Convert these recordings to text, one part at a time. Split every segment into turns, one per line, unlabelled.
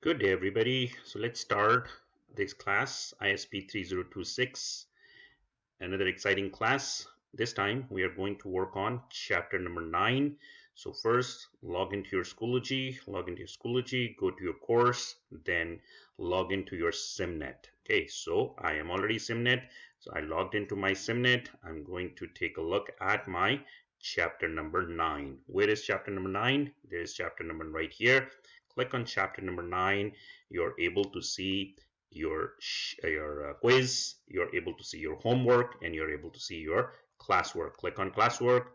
Good day, everybody. So let's start this class, ISP 3026, another exciting class. This time we are going to work on chapter number 9. So first, log into your Schoology, go to your course, then log into your SIMNET. Okay, so I am already SIMNET. So I logged into my SIMNET. I'm going to take a look at my chapter number 9. Where is chapter number 9? There is chapter number right here. Click on chapter number 9. You're able to see your quiz, you're able to see your homework, and you're able to see your classwork. Click on classwork.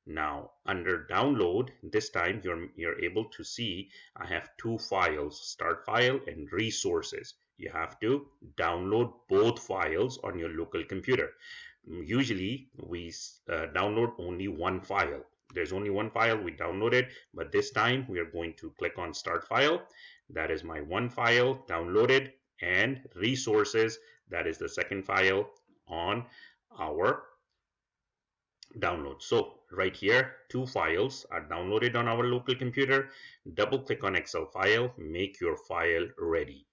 Now under download, this time you're able to see I have two files, start file and resources. You have to download both files on your local computer. Usually we download only one file. There's only one file, we download it, but this time we are going to click on start file. That is my one file downloaded, and resources, that is the second file on our download. So right here, two files are downloaded on our local computer. Double click on Excel file, make your file ready.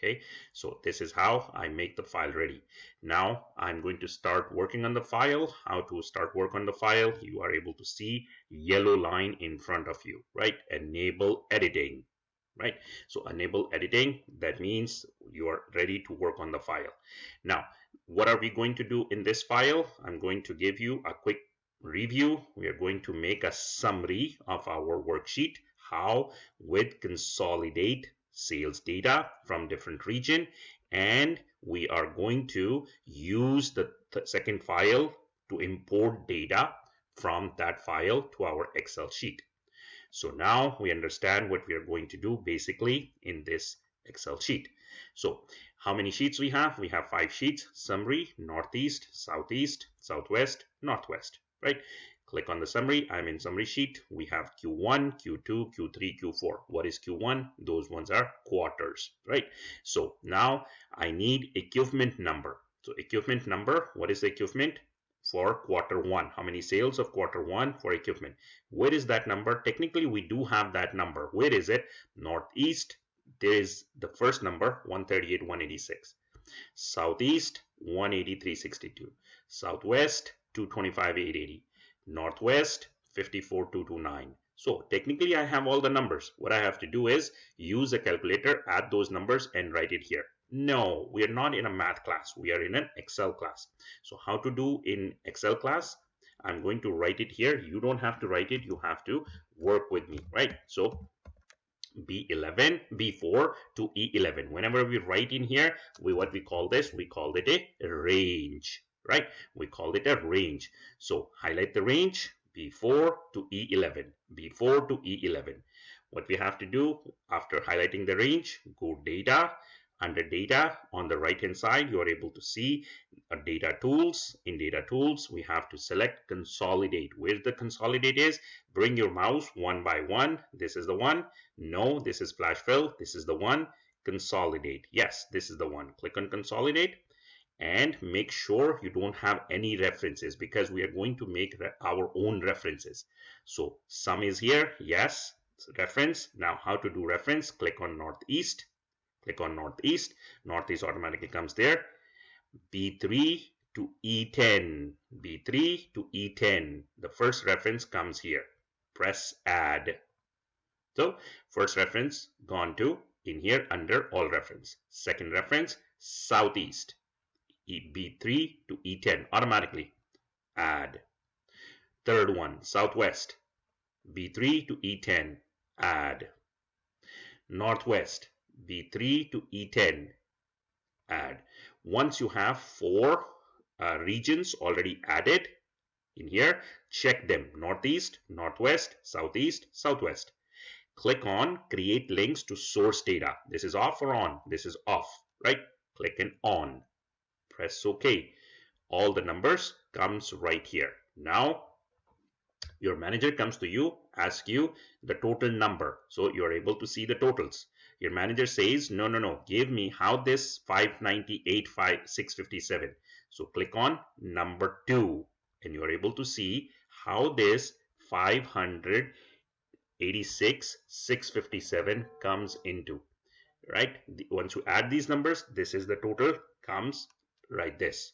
Okay, so this is how I make the file ready. Now I'm going to start working on the file. How to start work on the file? You are able to see yellow line in front of you, right? Enable editing, right? So enable editing, that means you are ready to work on the file. Now, what are we going to do in this file? I'm going to give you a quick review. We are going to make a summary of our worksheet. How? With consolidate sales data from different region, and we are going to use the second file to import data from that file to our Excel sheet. So now we understand what we are going to do basically in this Excel sheet. So how many sheets we have? We have 5 sheets: summary, northeast, southeast, southwest, northwest, right? Click on the summary. I'm in summary sheet. We have Q1, Q2, Q3, Q4. What is Q1? Those ones are quarters, right? So now I need equipment number. So equipment number, what is the equipment for quarter 1? How many sales of quarter 1 for equipment? Where is that number? Technically, we do have that number. Where is it? Northeast, there is the first number, 138, 186. Southeast, 183.62. Southwest, 225, 880. Northwest, 54,229. So technically I have all the numbers. What I have to do is use a calculator, add those numbers and write it here. No, we are not in a math class. We are in an Excel class. So how to do in Excel class? I'm going to write it here. You don't have to write it. You have to work with me, right? So B11, B4 to E11. Whenever we write in here, what we call this? We call it a range, right? We call it a range. So highlight the range, B4 to E11, B4 to E11. What we have to do after highlighting the range, go data. Under data on the right hand side, you are able to see data tools. In data tools, we have to select consolidate. Where the consolidate is, bring your mouse one by one. This is the one. No, this is flash fill. This is the one. Consolidate. Yes, this is the one. Click on consolidate and make sure you don't have any references, because we are going to make our own references. So sum is here. Yes, reference. Now how to do reference? Click on northeast. Click on northeast. Northeast automatically comes there. B3 to E10. B3 to E10. The first reference comes here. Press add. So first reference gone to in here under all reference. Second reference, southeast. B3 to E10 automatically. Add. Third one, southwest. B3 to E10. Add. Northwest. B3 to E10. Add. Once you have 4 regions already added in here, check them: northeast, northwest, southeast, southwest. Click on create links to source data. This is off or on? This is off, right? Click in on. Press OK. All the numbers comes right here. Now your manager comes to you, asks you the total number. So you're able to see the totals. Your manager says, no, give me how this 598,657. So click on number 2 and you're able to see how this 586,657 comes into. right? Once you add these numbers, this is the total, comes right this,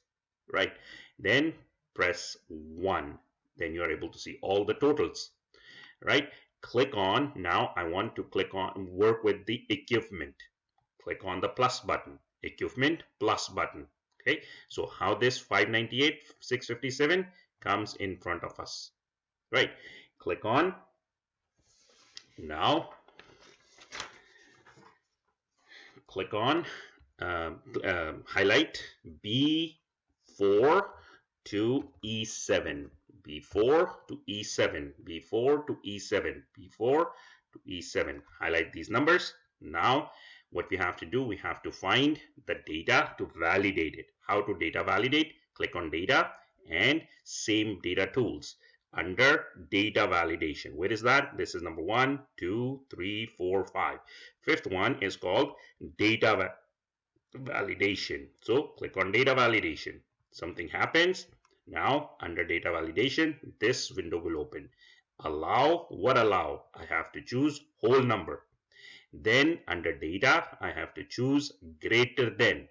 right? Then press 1. Then you are able to see all the totals, right? Click on, now I want to click on work with the equipment. Click on the plus button, equipment plus button. Okay, so how this 598 657 comes in front of us, right? Click on, now click on highlight B4 to E7, B4 to E7, B4 to E7, B4 to E7. Highlight these numbers. Now what we have to do, we have to find the data to validate it. How to data validate? Click on data and same data tools under data validation. Where is that? This is number 1, 2, 3, 4, 5. Fifth one is called data validation. So click on data validation. Something happens. Now under data validation, this window will open. Allow, what allow? I have to choose whole number. Then under data, I have to choose greater than.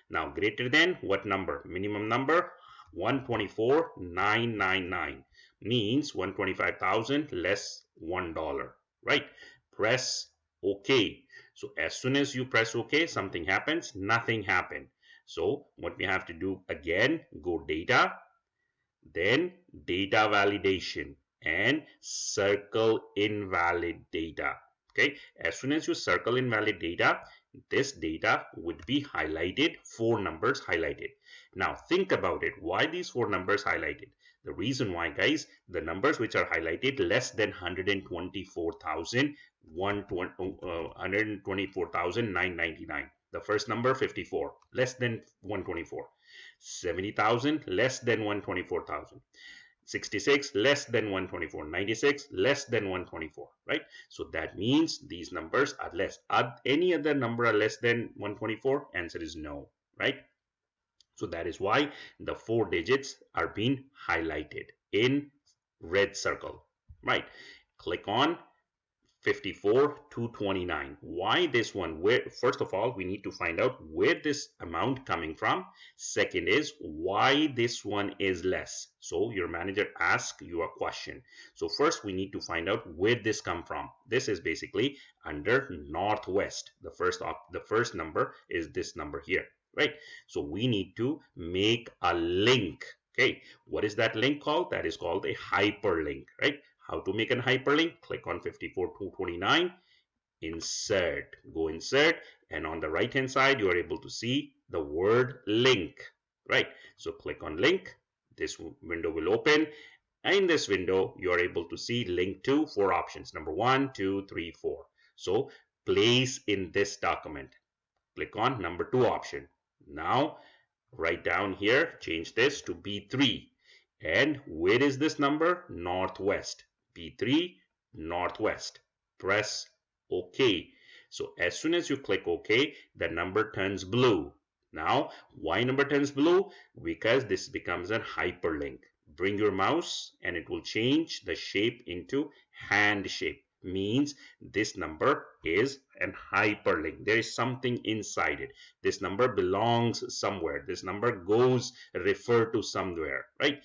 Now greater than what number? Minimum number 124,999 means 125,000 less $1, right? Press OK. So as soon as you press OK, something happens, nothing happened. So what we have to do again, go data, then data validation and circle invalid data. Okay, as soon as you circle invalid data, this data would be highlighted, 4 numbers highlighted. Now think about it, why these 4 numbers highlighted? The reason why, guys, the numbers which are highlighted less than 124,999. The first number 54, less than 124. 70,000 less than 124,000. 66 less than 124, 96 less than 124, right? So that means these numbers are less. Are any other number are less than 124? Answer is no, right? So that is why the 4 digits are being highlighted in red circle, right? Click on 54 to 29. Why this one? Where, first of all, we need to find out where this amount coming from. Second is why this one is less. So your manager asks you a question. So first we need to find out where this come from. This is basically under Northwest. The first number is this number here, right? So we need to make a link. Okay, what is that link called? That is called a hyperlink, right? How to make an hyperlink? Click on 54 to 29, insert, go insert, and on the right hand side you are able to see the word link, right? So click on link, this window will open, and in this window you are able to see link to 4 options, number 1, 2, 3, 4. So place in this document, click on number 2 option. Now write down here, change this to B3. And where is this number? Northwest. B3, Northwest. Press OK. So as soon as you click OK, the number turns blue. Now, why number turns blue? Because this becomes a hyperlink. Bring your mouse and it will change the shape into hand shape. Means this number is an hyperlink. There is something inside it. This number belongs somewhere. This number goes refer to somewhere, right?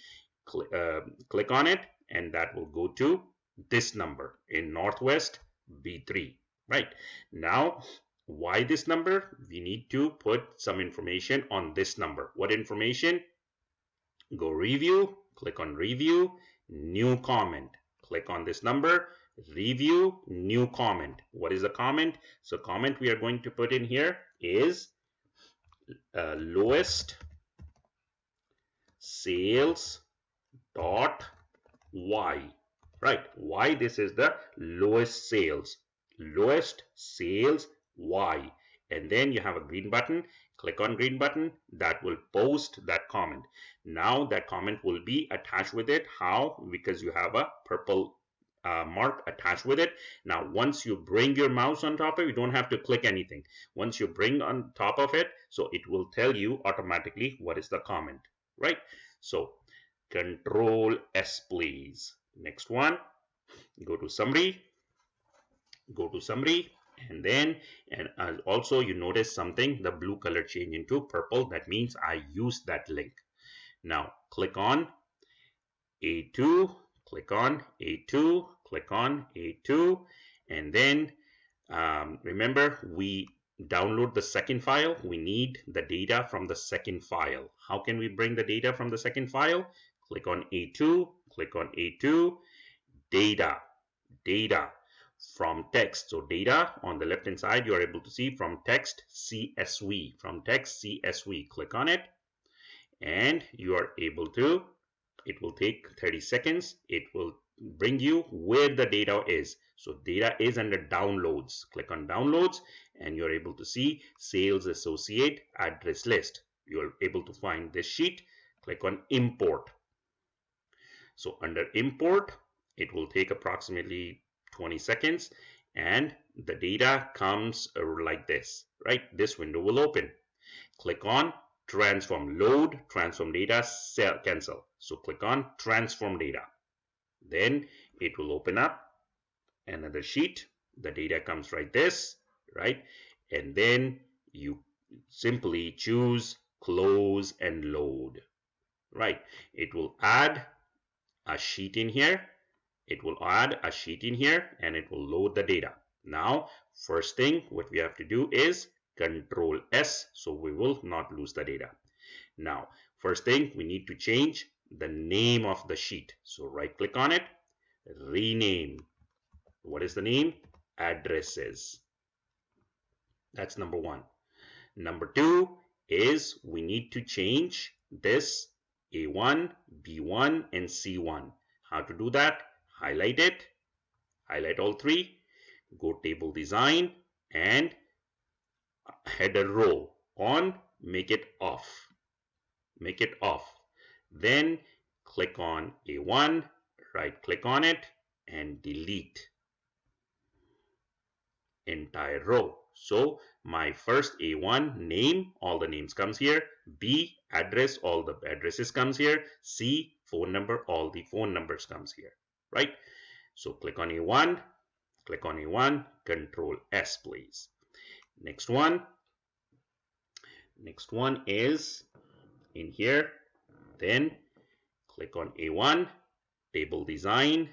Click on it and that will go to this number in Northwest B3, right? Now why this number? We need to put some information on this number. What information? Go review, click on review, new comment, click on this number, review, new comment. What is the comment? So comment we are going to put in here is lowest sales dot y, right? Why this is the lowest sales y, and then you have a green button. Click on green button, that will post that comment. Now that comment will be attached with it. How? Because you have a purple mark attached with it. Now once you bring your mouse on top of it, you don't have to click anything. Once you bring on top of it, so it will tell you automatically what is the comment, right? So Control S, please. Next one, go to summary, And then, and also you notice something, the blue color change into purple. That means I used that link. Now click on A2, click on A2, click on A2, and then remember we download the second file. We need the data from the second file. How can we bring the data from the second file? Click on A2, click on A2, data, data from text. So data on the left hand side, you are able to see from text CSV, from text CSV. Click on it and you are able to, it will take 30 seconds. It will bring you where the data is. So data is under downloads. Click on downloads and you're able to see sales associate address list. You're able to find this sheet. Click on import. So under import, it will take approximately 20 seconds and the data comes like this, right? This window will open. Click on transform, load, transform data, cancel. So click on transform data. Then it will open up another sheet. The data comes like this, right? And then you simply choose close and load, right? It will add a sheet in here. It will add a sheet in here and it will load the data. Now, first thing what we have to do is Control S so we will not lose the data. Now, first thing we need to change the name of the sheet. So right click on it, rename. What is the name? Addresses. That's number one. Number two is we need to change this A1, B1, and C1. How to do that? Highlight it, highlight all three, go table design and header row on, make it off. Make it off. Then click on A1, right click on it and delete entire row. So my first A1 name, all the names comes here. B address, all the addresses comes here. C phone number, all the phone numbers comes here, right? So click on A1, click on A1, Control S please. Next one is in here. Then click on A1, table design,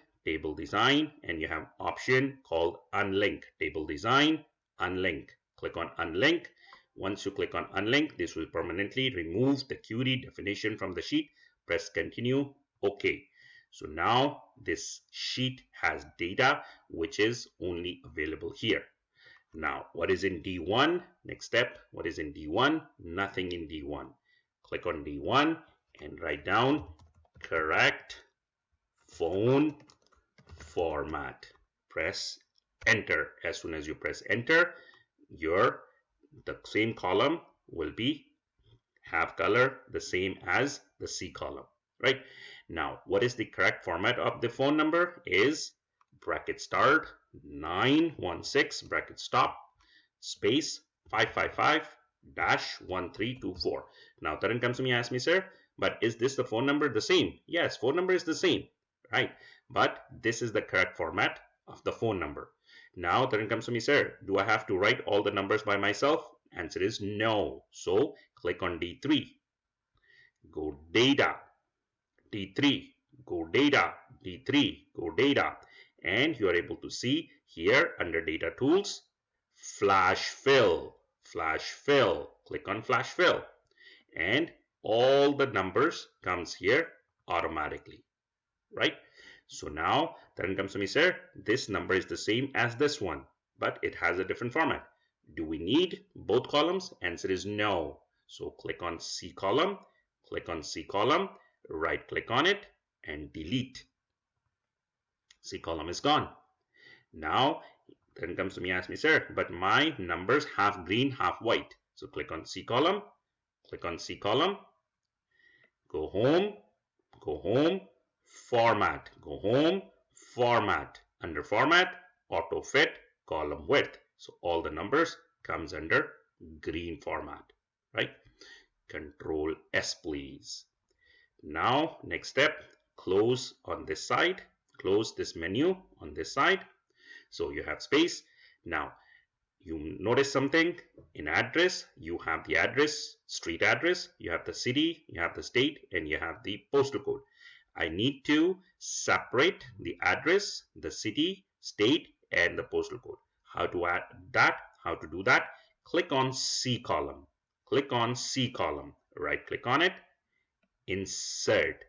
and you have option called unlink, table design, unlink. Click on unlink. Once you click on unlink, this will permanently remove the query definition from the sheet. Press continue, OK. So now this sheet has data which is only available here. Now, what is in D1? Next step, what is in D1? Nothing in D1. Click on D1 and write down correct phone format. Press enter. As soon as you press enter, the same column will be have color the same as the C column, right? Now, what is the correct format of the phone number is bracket start 916 bracket stop space 555-1324. Now Tarun comes to me and asks me, sir, but is this the phone number the same? Yes, phone number is the same, right? But this is the correct format of the phone number. Now Tarun comes to me, sir, do I have to write all the numbers by myself? Answer is no. So click on D3. Go data. D3. Go data. D3. Go data. And you are able to see here under data tools, flash fill. Flash fill. Click on flash fill. And all the numbers comes here automatically, right? So now Tarun comes to me, sir, this number is the same as this one, but it has a different format. Do we need both columns? Answer is no. So click on C column, right click on it and delete. C column is gone. Now Tarun comes to me and asks me, sir, but my numbers half green, half white. So click on C column, go home, format, under format, auto fit, column width. So all the numbers comes under green format, right? Control S please. Now next step, close on this side, close this menu on this side. So you have space. Now You notice something? In address, you have the address, street address, you have the city, you have the state, and you have the postal code. I need to separate the address, the city, state, and the postal code. How to add that? How to do that? Click on C column. Click on C column. Right click on it. Insert.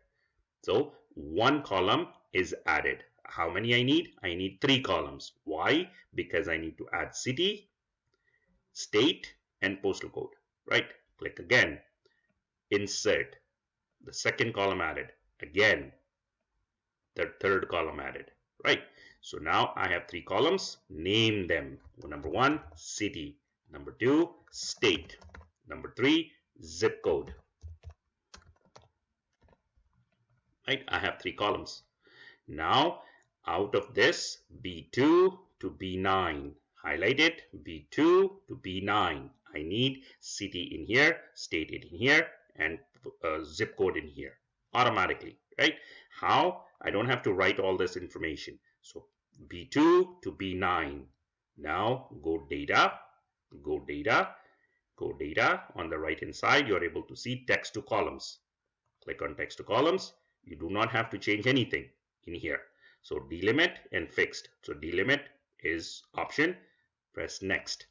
So one column is added. How many I need? I need 3 columns. Why? Because I need to add city, state, and postal code. Right? Click again. Insert. The second column added. Again, the third column added. Right? So now I have 3 columns. Name them. Number 1, city. Number 2, state. Number 3, zip code. Right? I have 3 columns. Now, out of this, B2 to B9. Highlight it, B2 to B9. I need city in here, state in here, and zip code in here automatically, right? How? I don't have to write all this information. So B2 to B9. Now go data, go data, go data. On the right hand side, you're able to see text to columns. Click on text to columns. You do not have to change anything in here. So delimit and fixed. So delimit is option. Press next.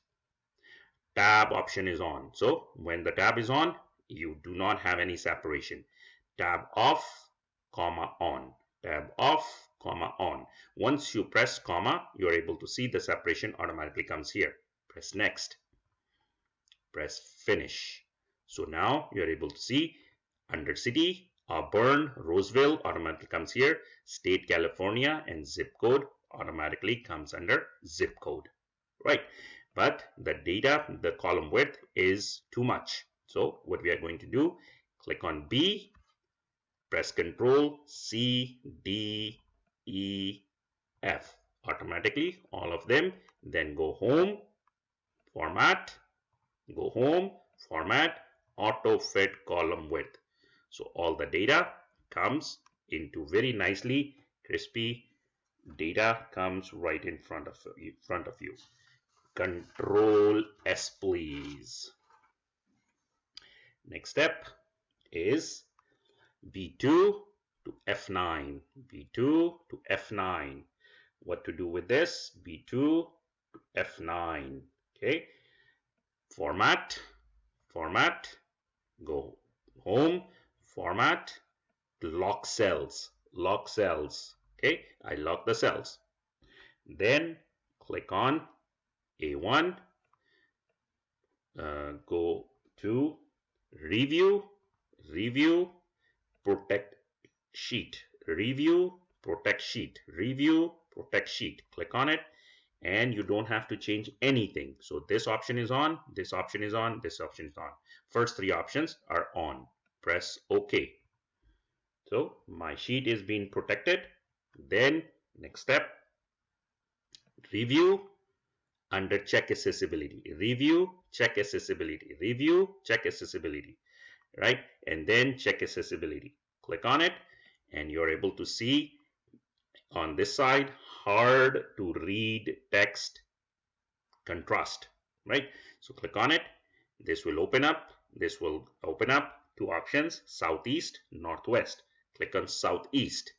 Tab option is on. So when the tab is on, you do not have any separation. Tab off, comma on. Tab off, comma on. Once you press comma, you're able to see the separation automatically comes here. Press next. Press finish. So now you're able to see under city, Auburn, Roseville automatically comes here. State, California, and zip code automatically comes under zip code, right? But the data, the column width is too much. So what we are going to do, click on B, press Control, C, D, E, F. Automatically, all of them. Then go home, format, go home, format, auto fit column width. So all the data comes into very nicely crispy data comes right in front of you. Control S, please. Next step is B2 to F9. B2 to F9. What to do with this? B2 to F9. Okay. Format, format, go home, format, lock cells, lock cells. Okay, I lock the cells. Then click on A1, go to review, review, protect sheet, review, protect sheet, review, protect sheet. Click on it, and you don't have to change anything. So this option is on, this option is on, this option is on. First 3 options are on. Press OK. So my sheet is being protected. Then next step, review under check accessibility. Review, check accessibility. Review, check accessibility. Right? And then check accessibility. Click on it, and you're able to see on this side, hard to read text contrast. Right? So click on it. This will open up. This will open up 2 options, southeast, northwest. Click on southeast.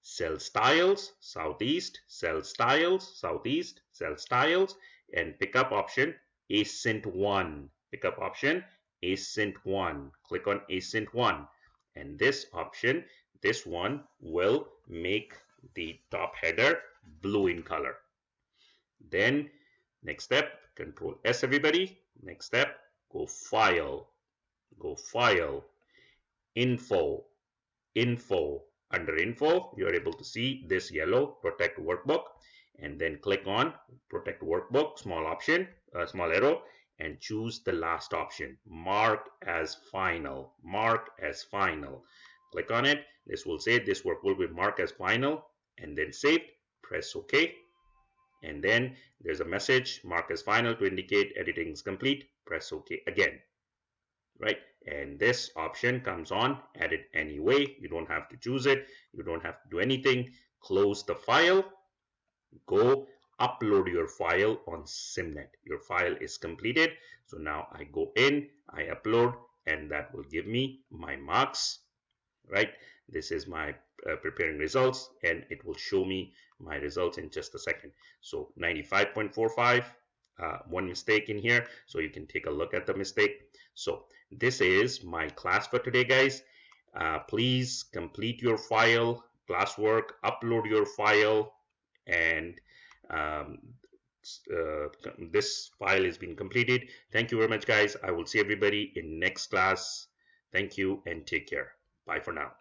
Cell styles, southeast, cell styles, southeast, cell styles, and pickup option ascent 1. Pickup option ascent 1. Click on ascent 1, and this option, this one will make the top header blue in color. Then next step, Control S, everybody. Next step, go file, info, info. Under info, you're able to see this yellow protect workbook, and then click on protect workbook, small option, small arrow, and choose the last option, mark as final. Mark as final. Click on it. This will say this work will be marked as final, and then save. Press OK, and then there's a message, mark as final, to indicate editing is complete. Press OK again. Right? And this option comes on, edit anyway. You don't have to choose it. You don't have to do anything. Close the file. Go upload your file on SIMNET. Your file is completed. So now I go in, I upload, and that will give me my marks, right? This is my preparing results, and it will show me my results in just a second. So 95.45, one mistake in here, so you can take a look at the mistake. So this is my class for today, guys. Please complete your file, classwork, upload your file, and um, this file is being completed. Thank you very much, guys. I will see everybody in next class. Thank you and take care. Bye for now.